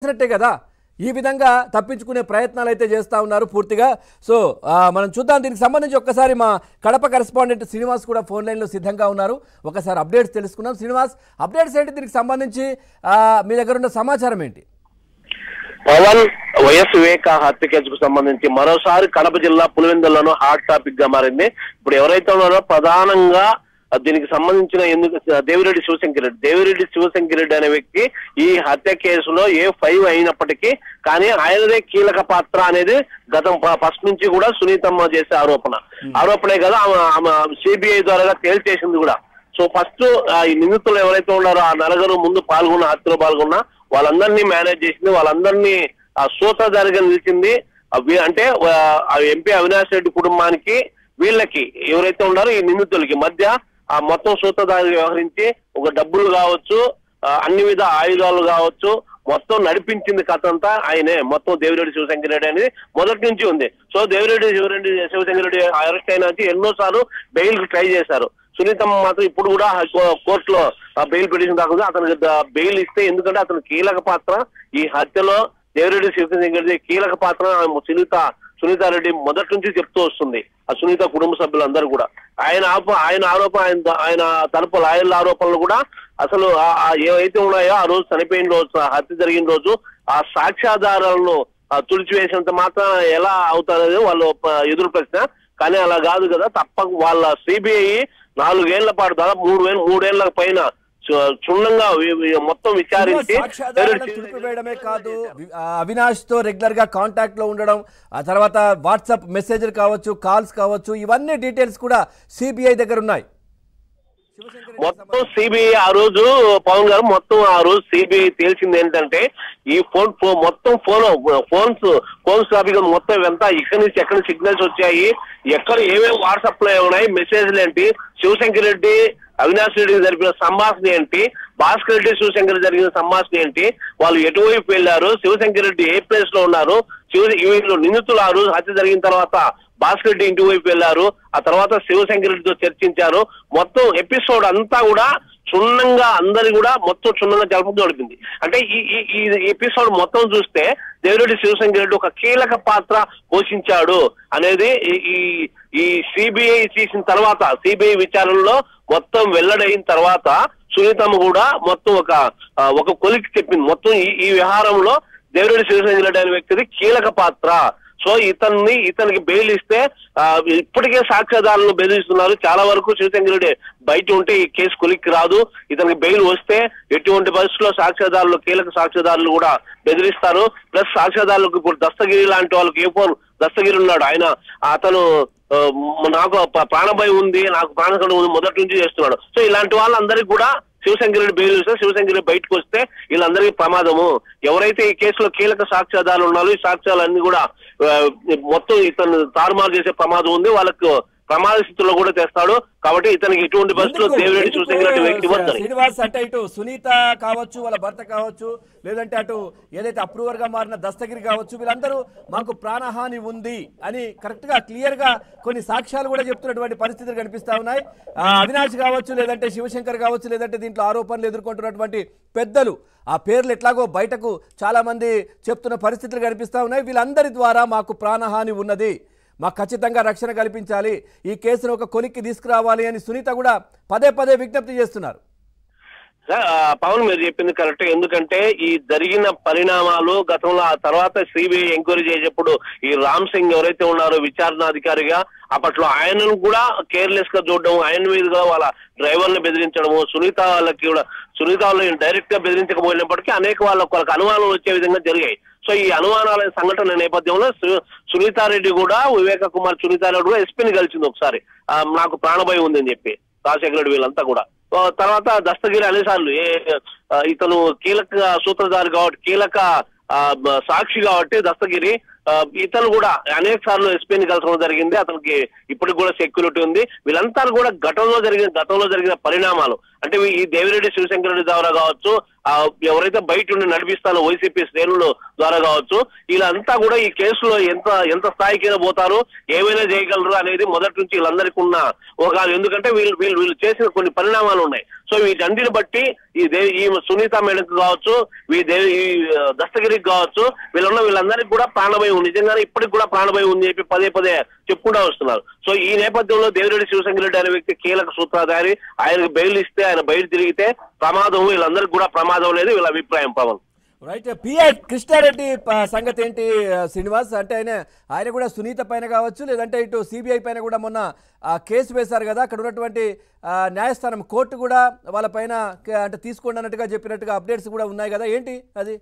చేసినట్టే కదా ఈ విధంగా తప్పించుకునే ప్రయత్నాలు అయితే చేస్తా ఉన్నారు పూర్తిగా. సో మనం చూద్దాం. దీనికి సంబంధించి ఒక్కసారి మా కడప కరెస్పాండెంట్ శ్రీనివాస్ కూడా ఫోన్ లైన్లో సిద్ధంగా ఉన్నారు. ఒకసారి అప్డేట్స్ తెలుసుకుందాం. శ్రీనివాస్, అప్డేట్స్ ఏంటి? దీనికి సంబంధించి మీ దగ్గర ఉన్న సమాచారం ఏంటి? పవన్ వైఎస్ వివేక హత్య కేసుకు సంబంధించి మరోసారి కడప జిల్లా పులివెందుల్లోనూ హాట్ టాపిక్ గా మారింది. ఇప్పుడు ఎవరైతే ఉన్నారో ప్రధానంగా దీనికి సంబంధించిన దేవిరెడ్డి శివశంకర్ రెడ్డి అనే వ్యక్తి ఈ హత్య కేసులో A5 అయినప్పటికీ కానీ ఆయనదే కీలక పాత్ర అనేది గతం ఫస్ట్ నుంచి కూడా సునీతమ్మ చేసే ఆరోపణే కదా ఆమె CBI ద్వారా తేల్చేసింది కూడా. సో ఫస్ట్ ఈ నిందితులు ఎవరైతే ఉన్నారో ఆ నలుగురు ముందు హత్యలో పాల్గొన్న వాళ్ళందరినీ మేనేజ్ చేసింది, వాళ్ళందరినీ సూత్రధారిగా నిలిచింది. అంటే ఎంపీ అవినాష్ రెడ్డి కుటుంబానికి వీళ్ళకి ఎవరైతే ఉన్నారో ఈ నిందితులకి మధ్య ఆ మొత్తం సూత్రధారి వ్యవహరించి ఒక డబ్బులు కావచ్చు, అన్ని విధ ఆయుధాలు కావచ్చు, మొత్తం నడిపించింది కథ అంతా ఆయనే. మొత్తం దేవిరెడ్డి శివశంకర్ రెడ్డి అనేది మొదటి నుంచి ఉంది. సో దేవిరెడ్డి శివశంకర్ రెడ్డి అరెస్ట్ అయిన ఎన్నోసార్లు బెయిల్ ట్రై చేశారు. సునీతమ్మ మాత్రం ఇప్పుడు కూడా కోర్టులో బెయిల్ పిటిషన్ దాకా అతనికి బెయిల్ ఇస్తే, ఎందుకంటే అతను కీలక పాత్ర ఈ హత్యలో దేవిరెడ్డి శివశంకర్ రెడ్డి కీలక పాత్ర సునీతారెడ్డి మొదటి నుంచి చెప్తూ వస్తుంది. ఆ సునీత కుటుంబ సభ్యులందరూ కూడా ఆయన తరపు లాయర్ల ఆరోపణలు కూడా అసలు ఏవైతే ఉన్నాయో ఆ రోజు చనిపోయిన రోజు, హత్య జరిగిన రోజు ఆ సాక్ష్యాధారాలను తుడిచివేసినంత మాత్రం ఎలా అవుతారనేది వాళ్ళు ఎదురు ప్రశ్న. కానీ అలా కాదు కదా, తప్పక వాళ్ళ CBI 4 ఏళ్ల పాటు దాదాపు 3 ఏళ్ల పైన క్షుణ్ణంగా మొత్తం విచారించి వేయడమే కాదు, అవినాష్ తో రెగ్యులర్ గా కాంటాక్ట్ లో ఉండడం, ఆ తర్వాత వాట్సాప్ మెసేజ్లు కావచ్చు, కాల్స్ కావచ్చు, ఇవన్నీ డీటెయిల్స్ కూడా CBI దగ్గర ఉన్నాయి. మొత్తం CBI ఆ రోజు పవన్ గారు మొత్తం ఆ రోజు CBI తేల్చింది ఏంటంటే ఈ మొత్తం ఫోన్స్ టాపిక్ మొత్తం ఎంత ఇక్కడి నుంచి ఎక్కడ సిగ్నల్స్ వచ్చాయి, ఎక్కడ ఏమేమి వాట్సాప్ లో ఉన్నాయి, మెసేజ్లు ఏంటి, శివశంకర్ రెడ్డి అవినాష్ రెడ్డికి జరిపిన సంభాషణ ఏంటి, భాస్కర్ రెడ్డి శివశంకర్ జరిగిన సంభాషణ ఏంటి, వాళ్ళు ఎటువైపు వెళ్ళారు, శివశంకర్ రెడ్డి ఏ ప్లేస్ లో ఉన్నారు, వీళ్ళు నిందితులు ఆ రోజు హత్య జరిగిన తర్వాత భాస్కర్ రెడ్డి ఇంటి వైపు వెళ్ళారు, ఆ తర్వాత శివశంకర్ రెడ్డితో చర్చించారు. మొత్తం ఎపిసోడ్ అంతా కూడా క్షుణ్ణంగా అందరి కూడా మొత్తం క్షుణ్ణంగా జరుపుతూ నడిపింది. అంటే ఈ ఎపిసోడ్ మొత్తం చూస్తే దేవిరెడ్డి శివశంకర్ రెడ్డి ఒక కీలక పాత్ర పోషించాడు అనేది ఈ CBI చేసిన తర్వాత, CBI విచారణలో మొత్తం వెల్లడైన తర్వాత సునీతమ్మ కూడా మొత్తం ఒక కొలికి చెప్పింది. మొత్తం ఈ వ్యవహారంలో దేవిరెడ్డి శివశంకర్ రెడ్డి అనే వ్యక్తిది కీలక పాత్ర. సో ఇతనికి బెయిల్ ఇస్తే ఇప్పటికే సాక్ష్యాధారులను బెదిరిస్తున్నారు. చాలా వరకు శివశంకర్ రెడ్డి బయట ఉంటే ఈ కేసు కొలిక్కి రాదు. ఇతనికి బెయిల్ వస్తే ఎటువంటి పరిస్థితుల్లో కీలక సాక్ష్యాధారులు కూడా బెదిరిస్తారు. ప్లస్ సాక్ష్యాధారులకు ఇప్పుడు దస్తగిరి లాంటి వాళ్ళకి దస్తగిరి ఉన్నాడు, అతను నాకు ప్రాణభయం ఉంది, నాకు ప్రాణకం ఉంది మొదటి నుంచి చేస్తున్నాడు. సో ఇలాంటి వాళ్ళందరికీ కూడా శివశంకర్ రెడ్డి బెయిల్ ఇస్తే శివశంకర్ రెడ్డి బయటకు వస్తే వీళ్ళందరికీ ప్రమాదము. ఎవరైతే ఈ కేసులో కీలక సాక్ష్యాధారాలు ఉన్నారో ఈ సాక్ష్యాలన్నీ కూడా మొత్తం ఇతను తారుమారు చేసే ప్రమాదం ఉంది. వాళ్ళకు ప్రమాద స్థితిలో కూడా తెస్తాడు. కాబట్టి ఇతనికి ఎటువంటి పరిస్థితుల్లో దేవిరెడ్డి శివశంకర్ రెడ్డి వ్యక్తి వస్తారు. శ్రీనివాస్, అంటే ఇటు సునీత కావచ్చు, వాళ్ళ భర్త కావచ్చు, లేదంటే అటు ఏదైతే అప్రూవర్ గా మారిన దస్తగిరి కావచ్చు, వీళ్ళందరూ మాకు ప్రాణహాని ఉంది అని కరెక్ట్ గా క్లియర్ గా కొన్ని సాక్ష్యాలు కూడా చెప్తున్నటువంటి పరిస్థితులు కనిపిస్తా ఉన్నాయి. అవినాష్ కావచ్చు, లేదంటే శివశంకర్ కావచ్చు, లేదంటే దీంట్లో ఆరోపణలు ఎదుర్కొంటున్నటువంటి పెద్దలు, ఆ పేర్లు ఎట్లాగో బయటకు చాలా మంది చెప్తున్న పరిస్థితులు కనిపిస్తా ఉన్నాయి. వీళ్ళందరి ద్వారా మాకు ప్రాణహాని ఉన్నది, మాకు ఖచ్చితంగా రక్షణ కల్పించాలి, ఈ కేసును ఒక కొలిక్కి తీసుకురావాలి అని సునీత కూడా పదే విజ్ఞప్తి చేస్తున్నారు. పవన్ మీరు చెప్పింది కరెక్ట్. ఎందుకంటే ఈ జరిగిన పరిణామాలు గతంలో ఆ తర్వాత CBI ఎంక్వైరీ చేసేప్పుడు ఈ రామ్ సింగ్ ఎవరైతే ఉన్నారో విచారణాధికారిగా అప్పట్లో ఆయనను కూడా కేర్లెస్ గా చూడడం, ఆయన మీదుగా వాళ్ళ డ్రైవర్ని బెదిరించడము, సునీత వాళ్ళని డైరెక్ట్ గా బెదిరించకపోయినప్పటికీ అనేక వాళ్ళకి అనుమానాలు వచ్చే విధంగా జరిగాయి. సో ఈ అనుమానాల సంఘటన నేపథ్యంలో సునీతారెడ్డి కూడా సునీతారెడ్డి కూడా ఎస్పీని కలిసింది ఒకసారి, నాకు ప్రాణభయం ఉందని చెప్పి రాజశేఖర రెడ్డి వీళ్ళంతా కూడా. తర్వాత దస్తగిరి అనేసార్లు ఇతను కీలక సూత్రధారి కాబట్టి, కీలక సాక్షి కాబట్టి దస్తగిరి ఇతను కూడా అనేక సార్లు ఎస్పీని కలసడం జరిగింది. అతనికి ఇప్పటికి కూడా సెక్యూరిటీ ఉంది. వీళ్ళంతా కూడా గతంలో జరిగిన పరిణామాలు అంటే ఈ దేవిరెడ్డి శివశంకర్ రెడ్డి ద్వారా కావచ్చు, ఎవరైతే బయట ఉండి నడిపిస్తారో వైసీపీ శ్రేణుల ద్వారా కావచ్చు, వీళ్ళంతా కూడా ఈ కేసులో ఎంత స్థాయికైనా పోతారు, ఏమైనా చేయగలరు అనేది మొదటి నుంచి వీళ్ళందరికీ ఉన్న ఒక, ఎందుకంటే వీళ్ళు చేసిన కొన్ని పరిణామాలు ఉన్నాయి. సో వీటన్నిటిని బట్టి ఈ సునీత మేడంకి కావచ్చు, ఈ దస్తగిరికి కావచ్చు, వీళ్ళందరికీ కూడా ప్రాణభయం ఉంది. నిజంగానే ఇప్పటికి కూడా ప్రాణభయం ఉంది చెప్పి పదే పదే చెప్పుకుంటూ వస్తున్నారు. సో ఈ నేపథ్యంలో దేవిరెడ్డి శివశంకరెడ్డి అనే వ్యక్తి కీలక సూత్రధారి. ఆయనకు బెయిల్ ఇస్తే, ఆయన బయట తిరిగితే ప్రమాదం, వీళ్ళందరికీ కూడా ప్రమాదం లేదు వీళ్ళ అభిప్రాయం. పవన్ రైట్. పిఐ కృష్ణారెడ్డి సంగతి ఏంటి శ్రీనివాస్? అంటే ఆయన కూడా సునీత పైన కావచ్చు, లేదంటే ఇటు సిబిఐ పైన కూడా మొన్న కేసు వేశారు కదా, అక్కడ ఉన్నటువంటి న్యాయస్థానం కోర్టు కూడా వాళ్ళ పైన అంటే తీసుకోండి అన్నట్టుగా చెప్పినట్టుగా అప్డేట్స్ కూడా ఉన్నాయి కదా, ఏంటి అది?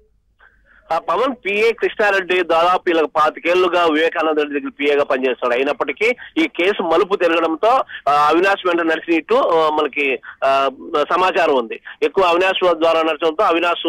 పవన్ పిఏ కృష్ణారెడ్డి దాదాపు ఇలా 25 ఏళ్లుగా వివేకానంద రెడ్డి దగ్గర పిఏగా పనిచేస్తాడు. అయినప్పటికీ ఈ కేసు మలుపు తిరగడంతో అవినాష్ వెంట నడిచినట్టు మనకి సమాచారం ఉంది. ఎక్కువ అవినాష్ ద్వారా నడచడంతో అవినాష్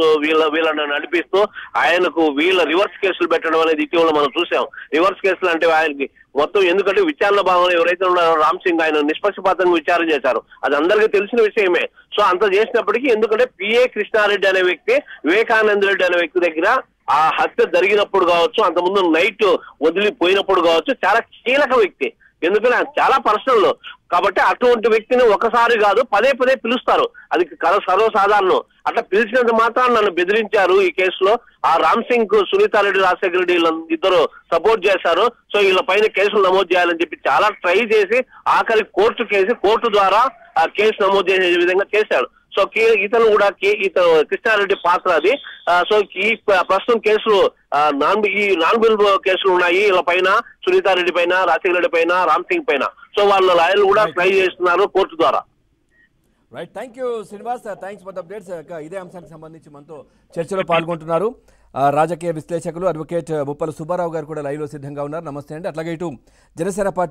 వీళ్ళని నడిపిస్తూ ఆయనకు రివర్స్ కేసులు పెట్టడం అనేది ఇటీవల మనం చూసాం. రివర్స్ కేసులు అంటే ఆయనకి మొత్తం, ఎందుకంటే విచారణ భాగంలో ఎవరైతే ఉన్నారో రామ్ సింగ్ ఆయన నిష్పక్షపాతంగా విచారణ చేశారు, అది అందరికీ తెలిసిన విషయమే. సో అంత చేసినప్పటికీ ఎందుకంటే పిఏ కృష్ణారెడ్డి అనే వ్యక్తి వివేకానంద రెడ్డి అనే వ్యక్తి దగ్గర ఆ హత్య జరిగినప్పుడు కావచ్చు, అంతకుముందు నైట్ వదిలిపోయినప్పుడు కావచ్చు, చాలా కీలక వ్యక్తి. ఎందుకంటే చాలా పర్సనల్ కాబట్టి అటువంటి వ్యక్తిని ఒకసారి కాదు పదే పదే పిలుస్తారు. అది సర్వసాధారణం. అట్లా పిలిచినంత మాత్రం నన్ను బెదిరించారు ఈ కేసులో. ఆ రామ్ సింగ్ కు సునీతారెడ్డి, రాజశేఖర రెడ్డి ఇద్దరు సపోర్ట్ చేశారు. సో వీళ్ళ పైన కేసులు నమోదు చేయాలని చెప్పి చాలా ట్రై చేసి ఆఖరి కోర్టు ద్వారా ఆ కేసు నమోదు చేసే విధంగా చేశాడు. సో ఇతను కూడా కృష్ణారెడ్డి పాత్ర అది. సో ఈ ప్రస్తుతం కేసులు ఈ నాన్ బిల్ కేసులు ఉన్నాయి వీళ్ళ పైన, సునీతారెడ్డి పైన, రాజశేఖర రెడ్డి పైన, రామ్ సింగ్ పైన. సో వాళ్ళ లాయర్లు కూడా ట్రై చేస్తున్నారు కోర్టు ద్వారా. Right, thank you Srinivas, thanks for the updates. ఇదే అంశానికి సంబంధించి మనతో చర్చలో పాల్గొంటున్నారు రాజకీయ విశ్లేషకులు అడ్వకేట్ ముప్పల సుబ్బారావు గారు కూడా లైవ్లో సిద్ధంగా ఉన్నారు. నమస్తే అండి. అట్లాగే ఇటు జనసేన పార్టీ